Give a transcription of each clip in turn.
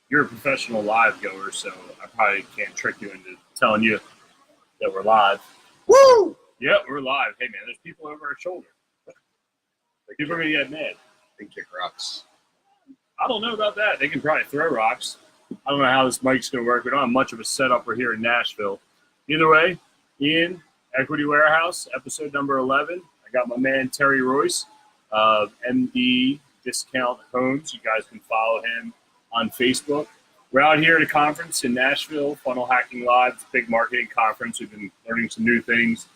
you're a professional live goer, so I probably can't trick you into telling you that we're live. Woo! Yeah, we're live. Hey, man, there's people over our shoulder. People are going to get mad. They can kick rocks. I don't know about that. They can probably throw rocks. I don't know how this mic's going to work. We don't have much of a setup. We're here in Nashville. Either way, Ian, Equity Warehouse, episode number 11. I got my man Terry Royce of MD Discount Homes. You guys can follow him on Facebook. We're out here at a conference in Nashville, Funnel Hacking Live. It's a big marketing conference. We've been learning some new things.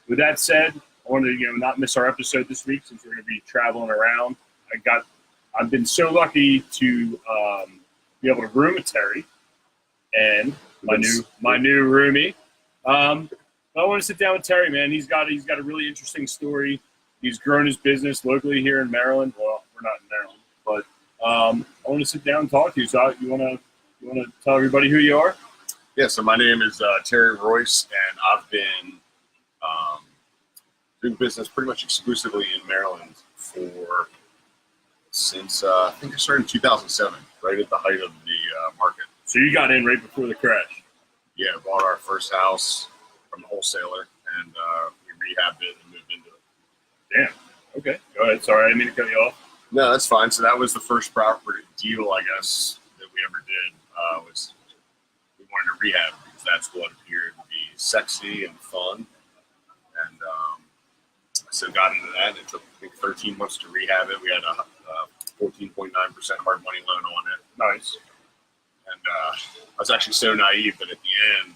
With that said, I wanted to not miss our episode this week since we're going to be traveling around. I've been so lucky to be able to room with Terry and my new roomie. I want to sit down with Terry, man. He's got a really interesting story. He's grown his business locally here in Maryland. Well, we're not in Maryland, but I want to sit down and talk to you. So you want to tell everybody who you are? Yeah. So my name is Terry Royce, and I've been doing business pretty much exclusively in Maryland since I think I started in 2007, right at the height of the market. So you got in right before the crash. Yeah, bought our first house from the wholesaler, and we rehabbed it and moved into it. Damn. Okay. Go ahead. Sorry, I didn't mean to cut you off. No, that's fine. So that was the first property deal, I guess, that we ever did. Was we wanted to rehab because that's what appeared to be sexy and fun, and so got into that. It took, I think, 13 months to rehab it. We had a 14.9% hard money loan on it. Nice. And I was actually so naive that at the end,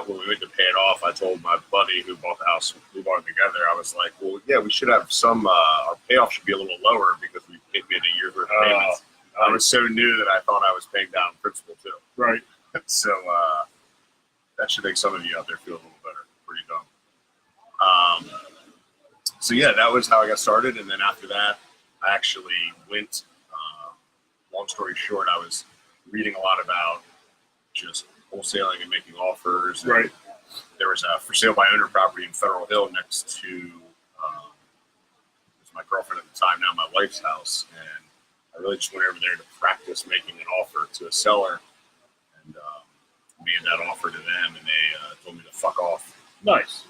when we went to pay it off, I told my buddy who bought the house, we bought it together, I was like, well, yeah, we should have our payoff should be a little lower because we made a year's worth of payments. I was so new that I thought I was paying down principal too. Right. So that should make some of you out there feel a little better. Pretty dumb. So yeah, that was how I got started. And then after that, I actually went, long story short, I was reading a lot about just wholesaling and making offers. And right. There was a for sale by owner property in Federal Hill next to it was my girlfriend at the time, now my wife's house. And I really just went over there to practice making an offer to a seller, and made that offer to them, and they told me to fuck off. Nice.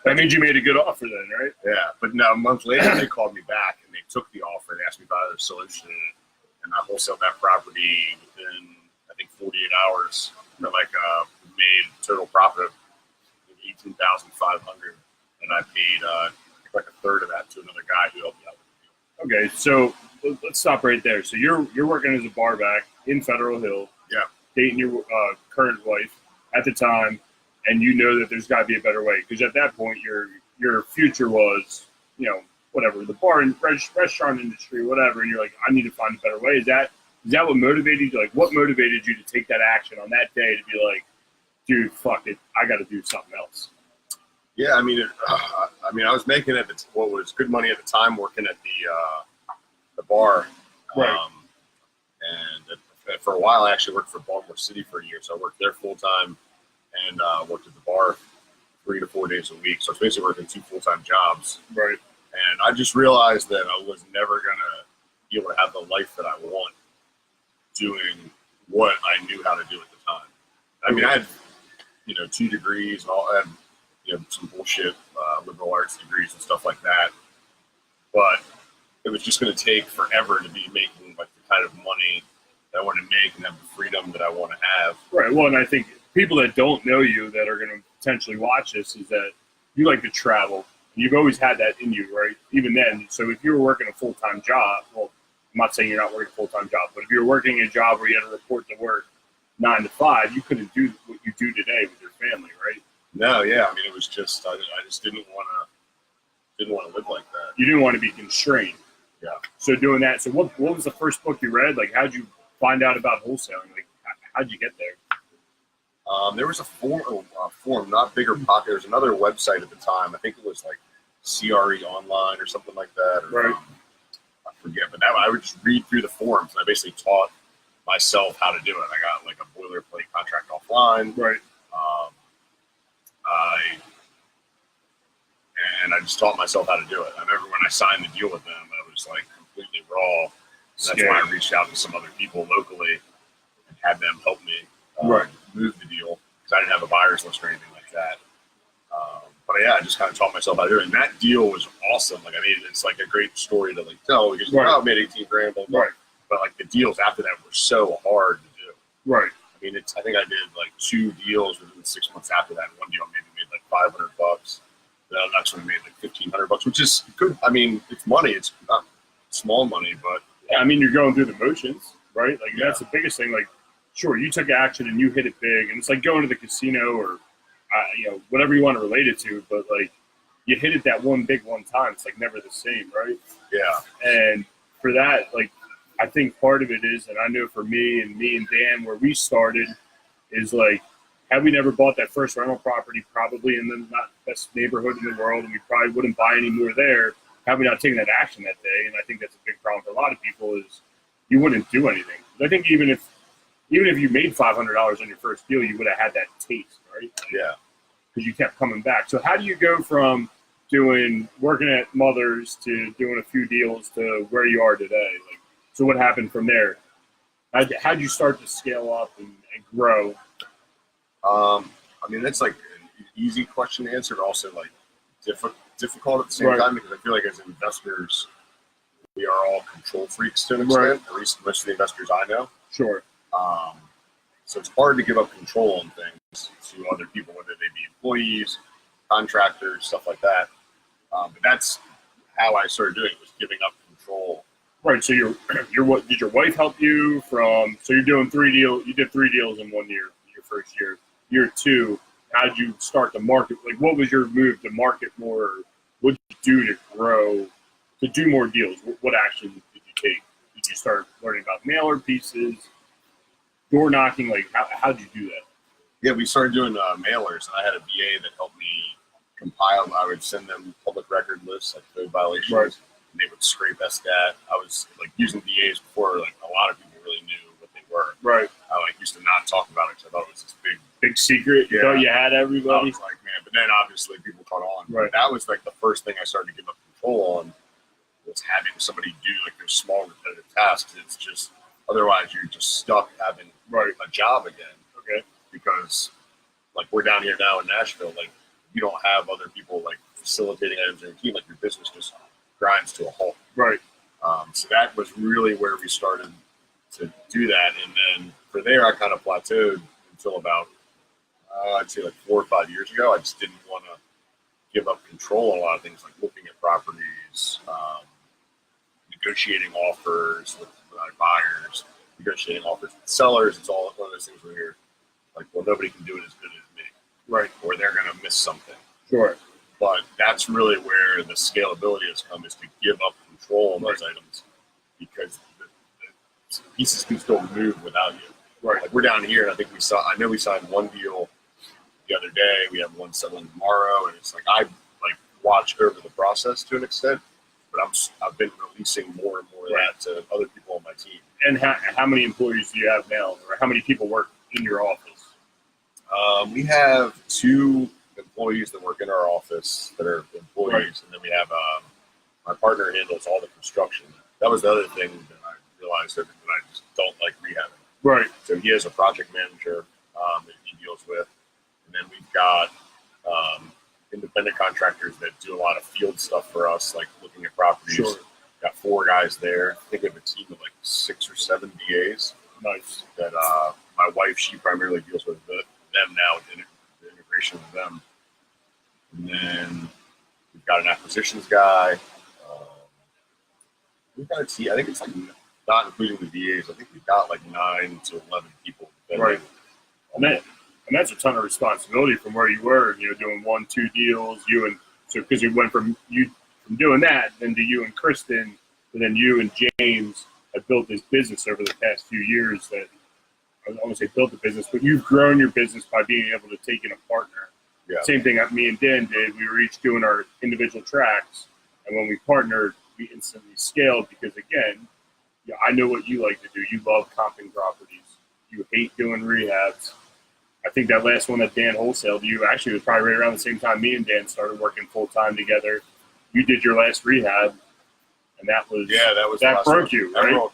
That means you made a good offer then, right? Yeah, but now a month later they called me back and they took the offer. They asked me about a solution, and I wholesaled that property within, I think, 48 hours. Made total profit of $18,500, and I paid like a third of that to another guy who helped me out with the deal. Okay, so let's stop right there. So you're working as a bar back in Federal Hill. Yeah. Dating your current wife at the time, and you know that there's got to be a better way, because at that point your future was, whatever, the bar and restaurant industry, whatever, and you're like, I need to find a better way. Is that what motivated you? Like, what motivated you to take that action on that day to be like, dude, fuck it, I got to do something else? Yeah, I mean, I was making what was good money at the time, working at the bar, right. And for a while, I actually worked for Baltimore City for a year, so I worked there full time and worked at the bar 3 to 4 days a week. So I was basically working 2 full-time jobs. Right. And I just realized that I was never gonna be able to have the life that I want doing what I knew how to do at the time. I mean, I had 2 degrees and all. I had some bullshit liberal arts degrees and stuff like that, but it was just going to take forever to be making like the kind of money that I want to make and have the freedom that I want to have. Right. Well, and I think people that don't know you that are going to potentially watch this is that you like to travel. You've always had that in you, right? Even then. So if you were working a full-time job, well, I'm not saying you're not working a full-time job, but if you're working a job where you had to report to work 9 to 5, you couldn't do what you do today with your family, right? No, yeah. I mean, it was just I just didn't want to live like that. You didn't want to be constrained. Yeah. So doing that. So what was the first book you read? Like, how'd you find out about wholesaling? Like, how'd you get there? There was a forum, not Bigger Pocket. There was another website at the time. I think it was like CRE Online or something like that. Or, right. I forget, but I would just read through the forums, and I basically taught myself how to do it. I got like a boilerplate contract offline. Right. And I just taught myself how to do it. I remember when I signed the deal with them, I was like completely raw, That's why I reached out to some other people locally and had them help me move the deal because I didn't have a buyer's list or anything like that. But yeah, I just kind of taught myself how to do it. And that deal was awesome. Like, I mean, it's like a great story to like tell because I made 18 grand, blah, blah. But like the deals after that were so hard to do. Right. I mean, I think I did like 2 deals within 6 months after that. And one deal maybe made like $500. The next one made like $1,500, which is good. I mean, it's money. It's not small money, but yeah, I mean, you're going through the motions, right? Like that's the biggest thing. Like, sure, you took action and you hit it big, and it's like going to the casino or whatever you want to relate it to. But like, you hit it that one time. It's like never the same, right? Yeah. And for that, like, I think part of it is, and I know for me and Dan, where we started, is like, had we never bought that first rental property, probably in the not best neighborhood in the world, and we probably wouldn't buy any more there, had we not taken that action that day. And I think that's a big problem for a lot of people is you wouldn't do anything. I think even if you made $500 on your first deal, you would have had that taste, right? Yeah. Because you kept coming back. So how do you go from working at Mother's to doing a few deals to where you are today? Like, so what happened from there? How'd you start to scale up and grow? I mean, that's like an easy question to answer, but also like difficult at the same time because I feel like as investors, we are all control freaks to an extent, at least most of the investors I know. Sure. So it's hard to give up control on things to other people, whether they be employees, contractors, stuff like that. But that's how I started doing it, was giving up control. Right. So did your wife help you from? So you're doing 3 deals. You did 3 deals in 1 year. Your first year. Year 2, how did you start to market? Like, what was your move to market more? What did you do to grow, to do more deals? What action did you take? Did you start learning about mailer pieces, door knocking? Like, how did you do that? Yeah, we started doing mailers, and I had a VA that helped me compile. I would send them public record lists, like code violations, and they would scrape SDAT. I was like using VAs before, like a lot of people really knew what they were. Right. I used to not talk about it because I thought it was this big secret. You thought you had everybody. I was like, man, but then obviously people caught on. Right. That was like the first thing I started to give up control on, was having somebody do like those small repetitive tasks. It's just, otherwise you're just stuck having a job again. Okay. Because like we're down here now in Nashville, like you don't have other people like facilitating items in your team. Like your business just grinds to a halt. Right. So that was really where we started to do that. And then for there, I kind of plateaued until about, I'd say like 4 or 5 years ago. I just didn't want to give up control on a lot of things, like looking at properties, negotiating offers with buyers, negotiating offers with sellers. It's all one of those things where you're like, well, nobody can do it as good as me. Right. Or they're going to miss something. Sure. But that's really where the scalability has come, is to give up control on those items, because the pieces can still move without you. Right. Like we're down here, and I know we signed one deal the other day. We have one settling tomorrow, and it's like I watch over the process to an extent, but I've been releasing more and more of that to other people on my team. And how many employees do you have now, or how many people work in your office? We have 2 employees that work in our office that are employees, and then we have my partner handles all the construction. That was the other thing that I realized that I just don't like rehabbing. Right. So he has a project manager that he deals with, and then we've got independent contractors that do a lot of field stuff for us, like looking at properties. Sure. Got 4 guys there. I think we have a team of like 6 or 7 DAs. Nice. That my wife, she primarily deals with them now, with the integration with them. And then we've got an acquisitions guy. We've got a team. I think it's like, not including the DAs, I think we've got like 9 to 11 people. Right. And that's a ton of responsibility from where you were, doing 1, 2 deals. Because you went from doing that, then to you and Kristen, and then you and James have built this business over the past few years that, I don't want to say built the business, but you've grown your business by being able to take in a partner. Yeah. Same thing that me and Dan did. We were each doing our individual tracks, and when we partnered, we instantly scaled because, again, I know what you like to do. You love comping properties. You hate doing rehabs. I think that last one that Dan wholesaled, you actually was probably right around the same time me and Dan started working full-time together. You did your last rehab, and that broke you, right?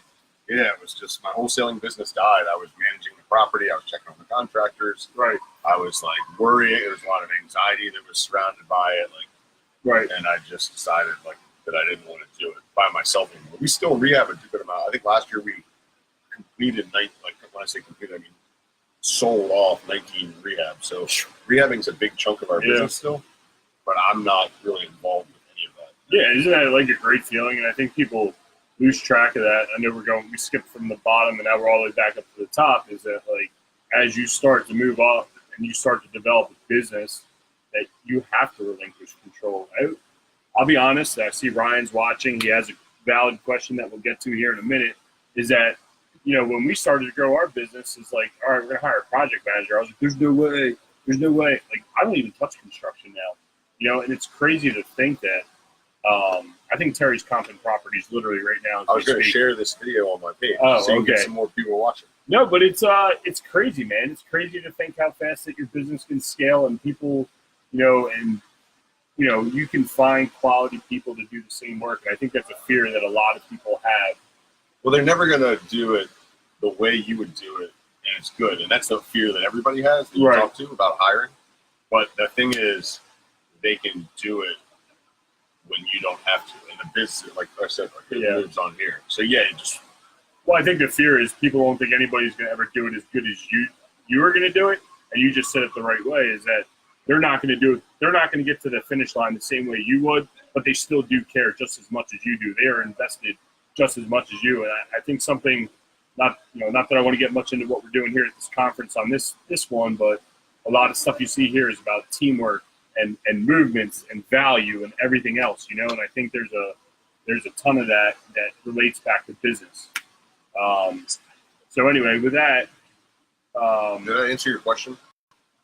Yeah, it was just my wholesaling business died. I was managing the property. I was checking on the contractors. Right. I was like worrying. There was a lot of anxiety that was surrounded by it. Like, right. And I just decided like that I didn't want to do it by myself anymore. We still rehab a good amount. I think last year we completed like when I say completed, I mean sold off 19 rehabs. So rehabbing's a big chunk of our business still, but I'm not really involved with any of that. Yeah, isn't that like a great feeling? And I think people lose track of that. I know we skipped from the bottom and now we're all the way back up to the top. Is that like as you start to move up and you start to develop a business, that you have to relinquish control. I'll be honest, I see Ryan's watching. He has a valid question that we'll get to here in a minute. Is that, when we started to grow our business, it's like, all right, we're going to hire a project manager. I was like, there's no way. Like, I don't even touch construction now, and it's crazy to think that. I think Terry's comping properties literally right now. I was going to share this video on my page so you can get some more people watching. No, but it's crazy, man. It's crazy to think how fast that your business can scale and people, you can find quality people to do the same work. And I think that's a fear that a lot of people have. Well, they're never going to do it the way you would do it, and it's good. And that's the fear that everybody has that you talk to about hiring. But the thing is, they can do it when you don't have to. And the business, like I said, it lives on here. So, Well, I think the fear is people don't think anybody's going to ever do it as good as you are going to do it. And you just said it the right way, is that they're not going to do it. They're not going to get to the finish line the same way you would, but they still do care just as much as you do. They are invested just as much as you. And I think something, not that I want to get much into what we're doing here at this conference on this one, but a lot of stuff you see here is about teamwork and movements and value and everything else, and I think there's a ton of that relates back to business. So anyway, with that, did I answer your question?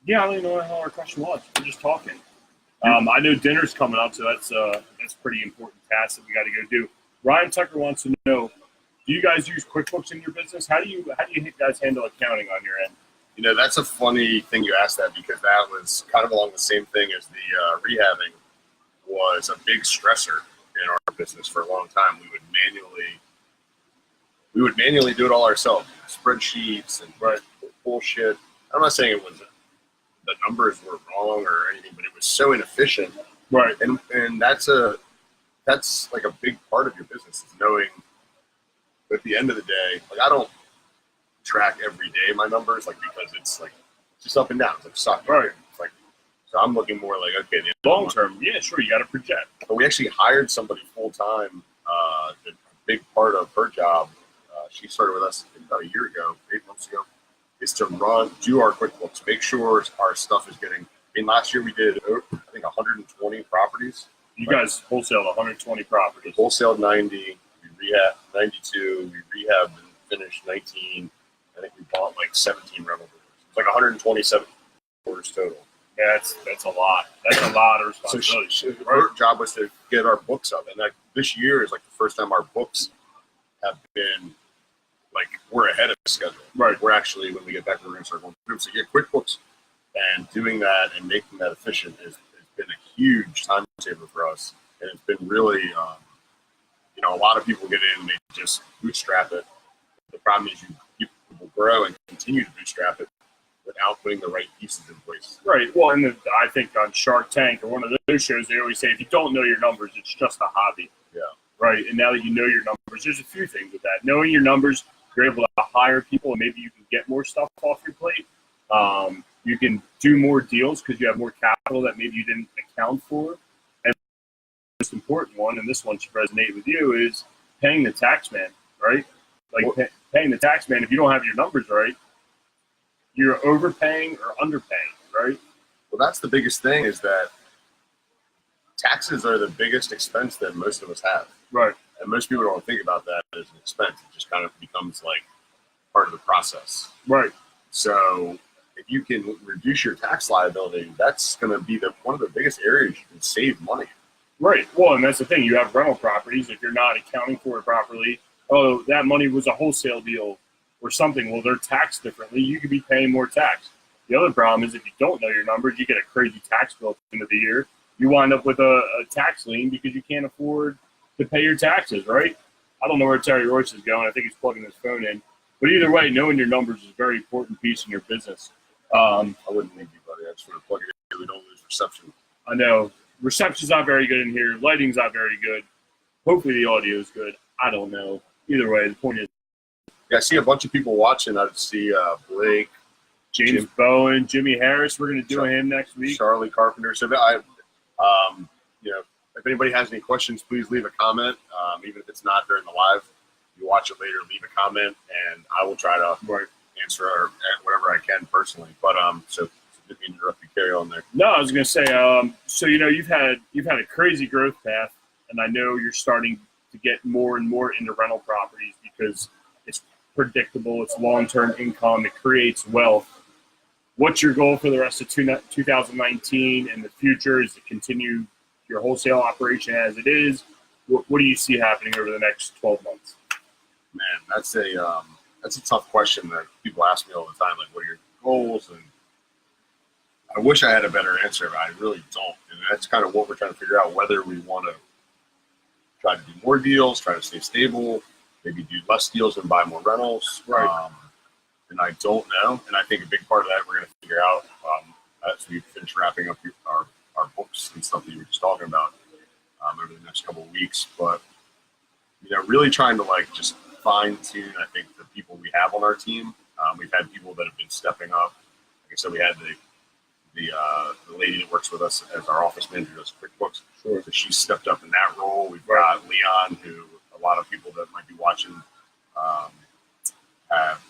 Yeah, I don't even know how our question was. We're just talking. I know dinner's coming up, so that's pretty important task that we got to go do. Ryan Tucker wants to know: do you guys use QuickBooks in your business? How do you guys handle accounting on your end? That's a funny thing you asked that, because that was kind of along the same thing as the rehabbing was a big stressor in our business for a long time. We would manually do it all ourselves, spreadsheets and bullshit. I'm not saying it was the numbers were wrong or anything, but it was so inefficient. Right. And that's like a big part of your business, is knowing at the end of the day, like I don't track every day my numbers, like, because it's like just up and down. It's like suck. Right. It's like, so I'm looking more like, okay, the long term, yeah, sure, you got to project. But we actually hired somebody full time. A big part of her job, she started with us about 8 months ago, is to do our QuickBooks, make sure our stuff is getting. Last year we did, I think, 120 properties. You guys wholesaled 120 properties. Wholesaled 90, we rehabbed 92, we rehabbed and finished 19. I think we bought like 17 rental doors. It's like 127 doors total. Yeah, that's a lot. That's a lot of responsibility. So her job was to get our books up, and this year is like the first time our books have been like, we're ahead of schedule. Right. We're actually, when we get back, we're going to start going through. So QuickBooks, and doing that and making that efficient has been a huge time saver for us, and it's been really, a lot of people get in and they just bootstrap it. The problem is you will grow and continue to bootstrap it without putting the right pieces in place. Right. Well, and I think on Shark Tank or one of those shows, they always say, if you don't know your numbers, it's just a hobby. Yeah. Right. And now that you know your numbers, there's a few things with that. Knowing your numbers, you're able to hire people, and maybe you can get more stuff off your plate. You can do more deals because you have more capital that maybe you didn't account for. And the most important one, and this one should resonate with you, is paying the tax man, right? Like paying the tax man, if you don't have your numbers right, you're overpaying or underpaying, right? Well, that's the biggest thing, is that taxes are the biggest expense that most of us have. Right. And most people don't think about that as an expense. It just kind of becomes like part of the process. Right. So if you can reduce your tax liability, that's going to be one of the biggest areas you can save money. Right. Well, and that's the thing. You have rental properties. If you're not accounting for it properly, oh, that money was a wholesale deal or something. Well, they're taxed differently. You could be paying more tax. The other problem is if you don't know your numbers, you get a crazy tax bill at the end of the year. You wind up with a tax lien because you can't afford to pay your taxes, right? I don't know where Terry Royce is going. I think he's plugging his phone in. But either way, knowing your numbers is a very important piece in your business. I wouldn't leave you, buddy. I just want to plug it in. We don't lose reception. I know. Reception's not very good in here. Lighting's not very good. Hopefully the audio is good. I don't know. Either way, the point is. Yeah, I see a bunch of people watching. I see Blake, James Bowen, Jimmy Harris. We're going to do him next week. Charlie Carpenter. So if anybody has any questions, please leave a comment. Even if it's not during the live, you watch it later, leave a comment, and I will try to answer whatever I can personally. But so didn't mean to interrupt you. Carry on there. No, I was going to say. So you've had a crazy growth path, and I know you're starting to get more and more into rental properties because it's predictable, it's long-term income, it creates wealth. What's your goal for the rest of 2019 and the future? Is to continue your wholesale operation as it is? What do you see happening over the next 12 months? Man, that's a tough question that people ask me all the time. Like, what are your goals? And I wish I had a better answer, but I really don't. And that's kind of what we're trying to figure out, whether we want to try to do more deals, try to stay stable, maybe do less deals and buy more rentals. Right. And I don't know. And I think a big part of that we're going to figure out as we finish wrapping up our books and stuff that you were just talking about over the next couple of weeks. But, really trying to just fine tune, I think, the people we have on our team. We've had people that have been stepping up. Like I said, we had the lady that works with us as our office manager does Quickbooks. Sure. So she stepped up in that role. We've got Leon, who a lot of people that might be watching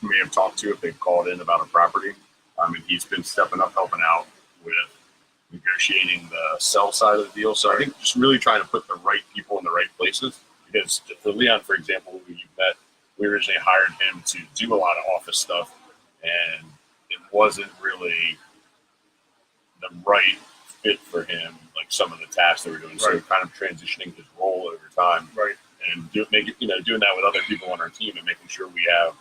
may have talked to if they've called in about a property. And he's been stepping up, helping out with negotiating the sell side of the deal. So I think just really trying to put the right people in the right places. Because for Leon, for example, who you met, we originally hired him to do a lot of office stuff, and it wasn't really the right fit for him, like some of the tasks that we're doing. So kind of transitioning his role over time, and doing that with other people on our team and making sure we have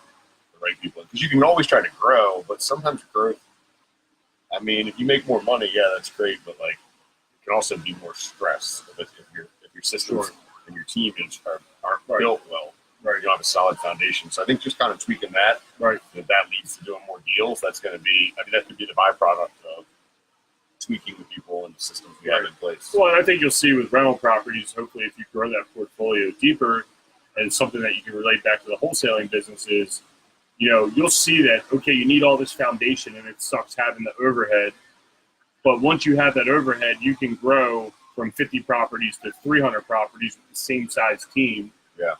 the right people. Because you can always try to grow, but sometimes growth, I mean, if you make more money, yeah, that's great, but it can also be more stress if your systems and your team aren't built well. You don't have a solid foundation. So I think just kind of tweaking that, if that leads to doing more deals, that's going to be, that could be the byproduct of tweaking the people and the systems we have in place. Well, and I think you'll see with rental properties, hopefully if you grow that portfolio deeper, and something that you can relate back to the wholesaling business is, you'll see that, okay, you need all this foundation and it sucks having the overhead. But once you have that overhead, you can grow from 50 properties to 300 properties with the same size team. Yeah.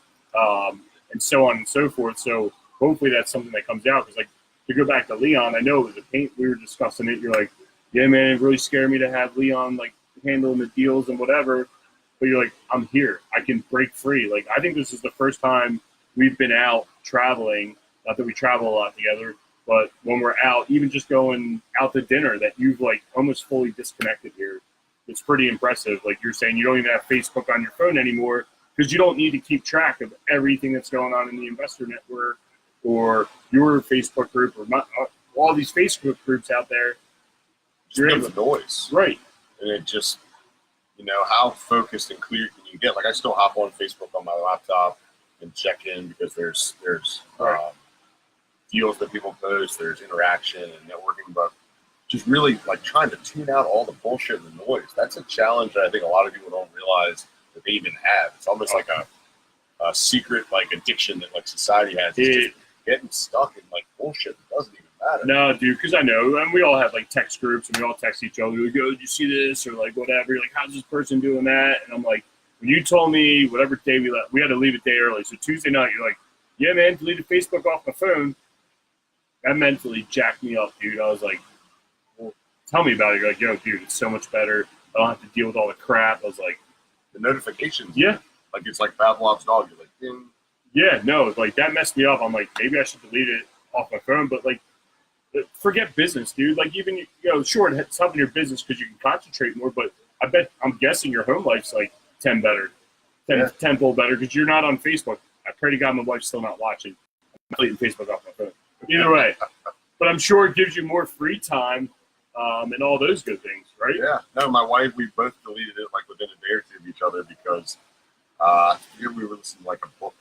And so on and so forth. So hopefully that's something that comes out. Because to go back to Leon, I know it was a paint, we were discussing it. You're like, yeah, man, it really scared me to have Leon handling the deals and whatever. But you're like, I'm here. I can break free. I think this is the first time we've been out traveling. Not that we travel a lot together, but when we're out, even just going out to dinner, that you've almost fully disconnected here. It's pretty impressive. Like you're saying, you don't even have Facebook on your phone anymore because you don't need to keep track of everything that's going on in the investor network or your Facebook group or all these Facebook groups out there. You're in the noise. Right. And it just, how focused and clear can you get? I still hop on Facebook on my laptop and check in because there's deals that people post, there's interaction and networking, but just really trying to tune out all the bullshit and the noise. That's a challenge that I think a lot of people don't realize that they even have. It's almost like a secret addiction that society has. It's just getting stuck in bullshit that doesn't even matter. No, dude, because I know, and we all have text groups and we all text each other. We go, did you see this? Or whatever. You're like, how's this person doing that? And I'm like, when you told me whatever day we left, we had to leave a day early. So Tuesday night, you're like, yeah, man, deleted Facebook off my phone. That mentally jacked me up, dude. I was like, well, tell me about it. You're like, yo, dude, it's so much better. I don't have to deal with all the crap. I was like, the notifications. Yeah. It's like Pavlov's dog. You're like, ding. Yeah, no, that messed me up. I'm like, maybe I should delete it off my phone. But forget business, dude. Even, sure, it's helping your business because you can concentrate more. But I'm guessing your home life's 10 tenfold better because you're not on Facebook. I pray to God my wife's still not watching. I'm deleting Facebook off my phone. Either way. But I'm sure it gives you more free time and all those good things, right? Yeah. No, my wife, we both deleted it within a day or two of each other because we were listening to a book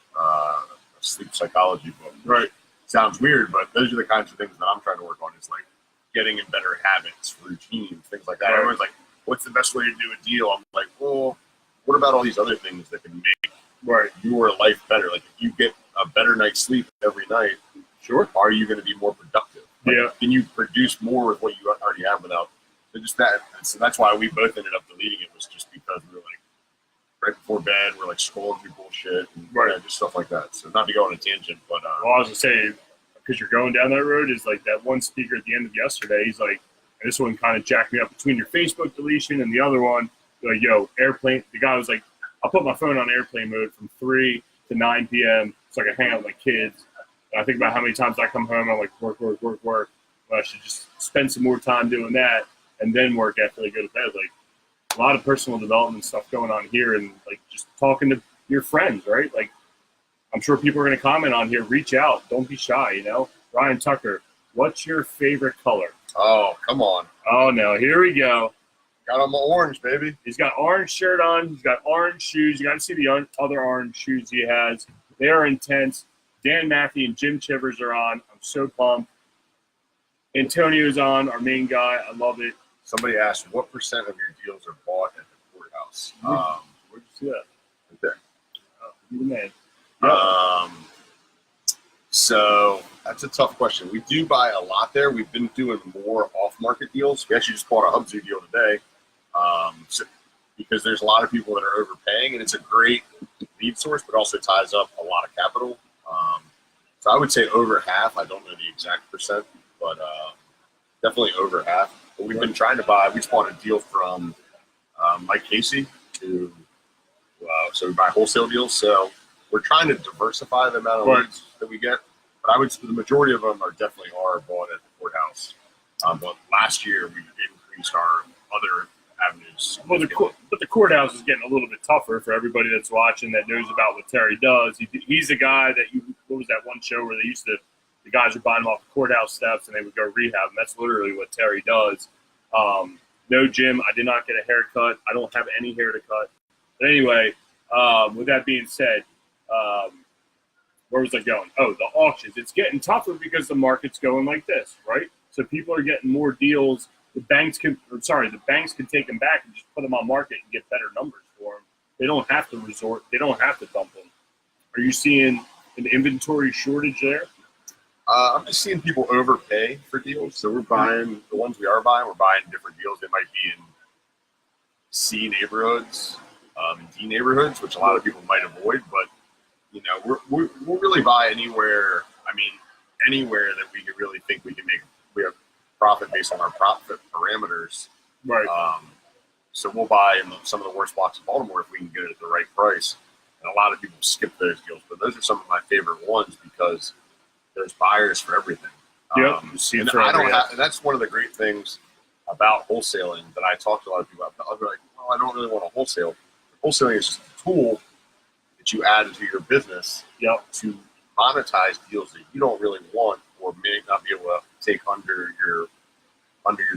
sleep psychology book. Right. Sounds weird, but those are the kinds of things that I'm trying to work on. Is like getting in better habits, routines, things like that. Right. Everyone's like, "What's the best way to do a deal?" I'm like, "Well, what about all these other things that can make your life better? Like if you get a better night's sleep every night, sure, are you going to be more productive? Like, yeah. Can you produce more with what you already have without just that?" And so that's why we both ended up deleting it, was just because we were like, right before bed, we're like scrolling through bullshit and just stuff like that. So not to go on a tangent, but well, I was gonna say, because you're going down that road, is like that one speaker at the end of yesterday. He's like, and this one kind of jacked me up between your Facebook deletion and the other one. Like, yo, airplane. The guy was like, I'll put my phone on airplane mode from 3 to 9 p.m. so I can hang out with my kids. And I think about how many times I come home, I'm like, work. Well, I should just spend some more time doing that and then work after I go to bed. Like, a lot of personal development stuff going on here, and like just talking to your friends, right? Like, I'm sure people are going to comment on here. Reach out. Don't be shy, you know? Ryan Tucker, what's your favorite color? Oh, come on. Oh, no. Here we go. Got on my orange, baby. He's got orange shirt on. He's got orange shoes. You got to see the other orange shoes he has. They are intense. Dan Mackey and Jim Chivers are on. I'm so pumped. Antonio's on, our main guy. I love it. Somebody asked, what percent of your deals are bought at the courthouse? Where'd you see that? Right there. Oh, you the man. Yeah. So that's a tough question. We do buy a lot there. We've been doing more off-market deals. We actually just bought a Hubzu deal today, because there's a lot of people that are overpaying, and it's a great lead source, but also ties up a lot of capital. So I would say over half. I don't know the exact percent, but definitely over half. But we've been trying to buy. We just bought a deal from Mike Casey so we buy wholesale deals. So we're trying to diversify the amount of leads that we get. But I would say the majority of them are definitely bought at the courthouse. But last year we increased our other avenues. Well, the courthouse is getting a little bit tougher for everybody that's watching that knows about what Terry does. He's a guy that what was that one show where the guys would buy him off the courthouse steps and they would go rehab, and that's literally what Terry does. No, Jim, I did not get a haircut. I don't have any hair to cut. But anyway, with that being said, where was I going? Oh, the auctions. It's getting tougher because the market's going like this, right? So people are getting more deals. The banks can take them back and just put them on market and get better numbers for them. They don't have to they don't have to dump them. Are you seeing an inventory shortage there? I'm just seeing people overpay for deals. So we're buying the ones we are buying. We're buying different deals. They might be in C neighborhoods, and D neighborhoods, which a lot of people might avoid. But we'll really buy anywhere. I mean, anywhere that we could really think we have profit based on our profit parameters. Right. So we'll buy in some of the worst blocks of Baltimore if we can get it at the right price. And a lot of people skip those deals, but those are some of my favorite ones because there's buyers for everything. Yep. And that's one of the great things about wholesaling that I talk to a lot of people about. I'll be like, well, I don't really want to wholesale. Wholesaling is just a tool that you add into your business to monetize deals that you don't really want or may not be able to take under your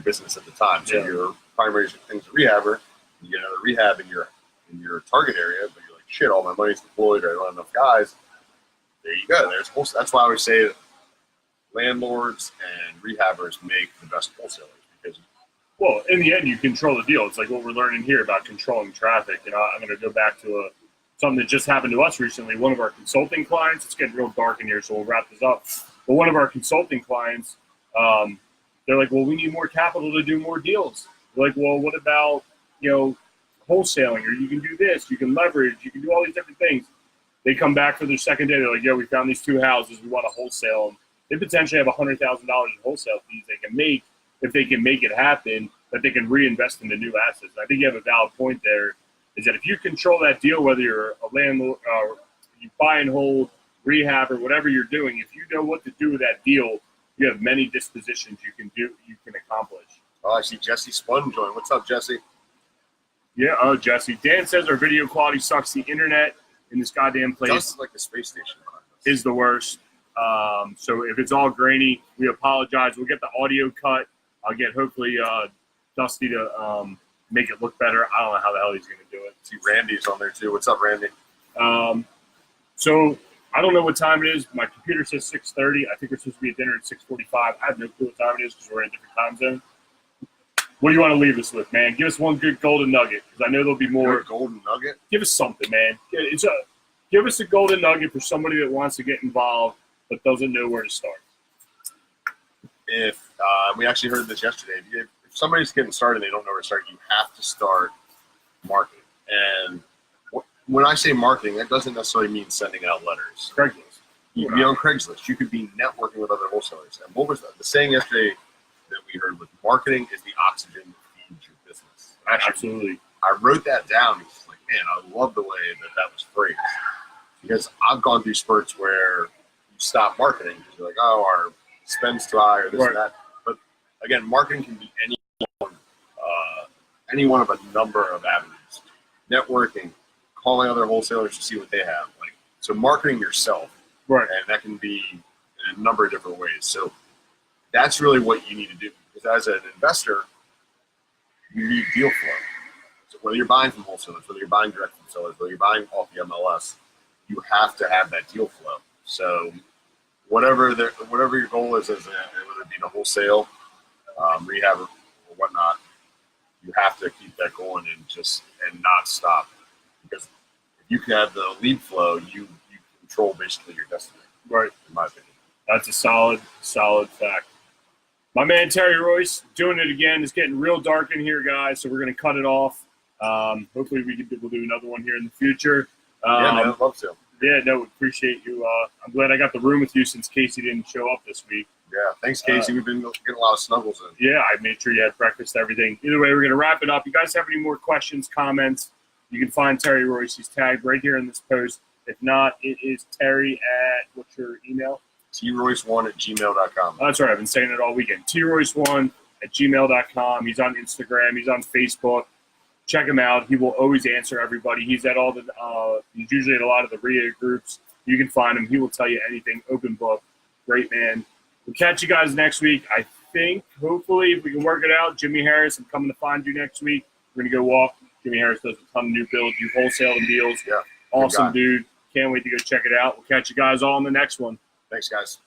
business at the time. So your primary thing's a rehabber. You get another rehab in your target area, but you're like, shit, all my money's deployed or I don't have enough guys. There you go. That's why I always say that landlords and rehabbers make the best wholesalers because. Well, in the end, you control the deal. It's like what we're learning here about controlling traffic. I'm going to go back to something that just happened to us recently. One of our consulting clients, it's getting real dark in here, so we'll wrap this up. But one of our consulting clients, they're like, well, we need more capital to do more deals. We're like, well, what about, wholesaling? Or you can do this, you can leverage, you can do all these different things. They come back for their second day. They're like, we found these 2 houses. We want to wholesale them. They potentially have $100,000 in wholesale fees they can make if they can make it happen, that they can reinvest into new assets. And I think you have a valid point there, is that if you control that deal, whether you're a landlord, you buy and hold, rehab, or whatever you're doing, if you know what to do with that deal, you have many dispositions you can accomplish. Oh, I see Jesse Spun join. What's up, Jesse? Yeah, Jesse. Dan says our video quality sucks. The internet in this goddamn place Sounds like the space station is the worst. So if it's all grainy, we apologize. We'll get the audio cut. I'll get hopefully Dusty to make it look better. I don't know how the hell he's going to do it. See Randy's on there too. What's up, Randy? So I don't know what time it is. My computer says 6:30. I think we're supposed to be at dinner at 6:45. I have no clue what time it is because we're in a different time zone. What do you want to leave us with, man? Give us one good golden nugget because I know there'll be more. Good golden nugget? Give us something, man. Give us a golden nugget for somebody that wants to get involved but doesn't know where to start. If we actually heard this yesterday, if somebody's getting started and they don't know where to start, you have to start marketing. And when I say marketing, that doesn't necessarily mean sending out letters. Craigslist. You could be on Craigslist. You could be networking with other wholesalers. And what was the saying yesterday that we heard was marketing is the oxygen that feeds your business. Absolutely. I wrote that down. It's like, man, I love the way that was phrased. Because I've gone through spurts where you stop marketing because you're like, oh, our spend's too high or this and that. But again, marketing can be any one of a number of avenues. Networking, calling other wholesalers to see what they have. So marketing yourself. Right. And that can be in a number of different ways. So that's really what you need to do. Because as an investor, you need deal flow. So whether you're buying from wholesalers, whether you're buying direct from sellers, whether you're buying off the MLS, you have to have that deal flow. So whatever your goal is, whether it be to wholesale, rehab, or whatnot, you have to keep that going and not stop. Because if you can have the lead flow, you control basically your destiny. Right. In my opinion. That's a solid fact. My man Terry Royce doing it again. It's getting real dark in here, guys, so we're going to cut it off. Hopefully we'll do another one here in the future. Yeah, man, I'd love to. Yeah, no, appreciate you. I'm glad I got the room with you since Casey didn't show up this week. Yeah, thanks, Casey. We've been getting a lot of snuggles in. Yeah, I made sure you had breakfast, everything. Either way, we're going to wrap it up. You guys have any more questions, comments, you can find Terry Royce. He's tagged right here in this post. If not, it is Terry at, what's your email? troyce1@gmail.com. Oh, that's right. I've been saying it all weekend. troyce1@gmail.com. He's on Instagram. He's on Facebook. Check him out. He will always answer everybody. He's at all the. He's usually at a lot of the RIA groups. You can find him. He will tell you anything. Open book. Great man. We'll catch you guys next week. I think, hopefully, if we can work it out, Jimmy Harris, I'm coming to find you next week. We're going to go walk. Jimmy Harris does a ton of new builds. You wholesale and deals. Yeah. Awesome, dude. Can't wait to go check it out. We'll catch you guys all in the next one. Thanks, guys.